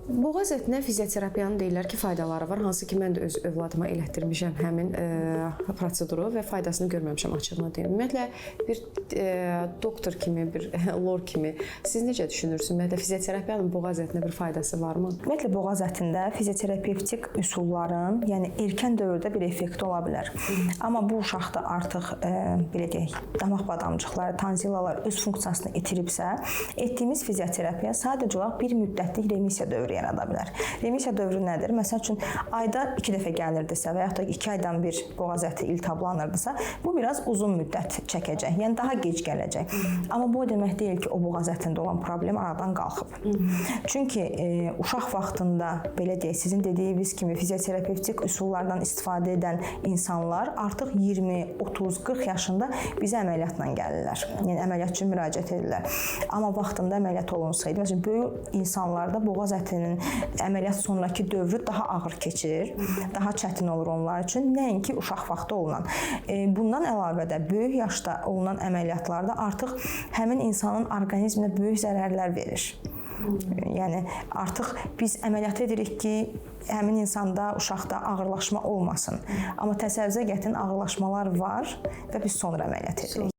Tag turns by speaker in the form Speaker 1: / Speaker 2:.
Speaker 1: Boğaz ətinə fizioterapiyanın deyirlər ki, faydaları var. Hansı ki, mən də öz övladıma elətdirmişəm həmin proseduru və faydasını görməmişəm açığını deyim. Ümumiyyətlə, bir doktor kimi, bir lor kimi siz necə düşünürsünüz? Ümumiyyətlə, fizioterapiyanın boğaz ətinə bir faydası varmı?
Speaker 2: Ümumiyyətlə, boğaz ətində fizioterapevtik üsulların, yəni erkən dövrdə bir effekti ola bilər. Amma bu uşaqda artıq, belə deyək, damaq badamcıqları, tanzilalar öz funksiyasını itiribsə, etdiyimiz fizioterapiya sadəcə olaraq bir müddətlik remisiya dövrü yarada bilər. Remisiya dövrü nədir? Məsəl üçün, ayda 2 dəfə gəlirdisə və yaxud da 2 aydan bir boğaz əti iltihaplanırdısa, bu biraz uzun müddət çəkəcək, yəni daha gec gələcək. Amma bu o demək deyil ki, o boğaz ətində olan problem aradan qalxıb. Çünki uşaq vaxtında, belə deyək, sizin dediyiniz kimi fizioterapevtik üsullardan istifadə edən insanlar artıq 20, 30, 40 yaşında bizə əməliyyatla gəlirlər. Yəni, əməliyyat üçün müraciət edirlər. Amma vaxtında əməliyyat olunsaydı, məsələn, böyük insanlarda boğaz ətinin əməliyyat sonraki dövrü daha ağır keçir, daha çətin olur onlar üçün, nəinki uşaq vaxtı olunan. Bundan əlavə də böyük yaşda olunan əməliyyatlarda artıq həmin insanın orqanizminə böyük zərərlər verir. Yəni, artıq biz əməliyyat edirik ki, həmin insanda, uşaqda ağırlaşma olmasın. Amma təsəvvürə gətirin, ağırlaşmalar var və biz sonra əməliyyat edirik.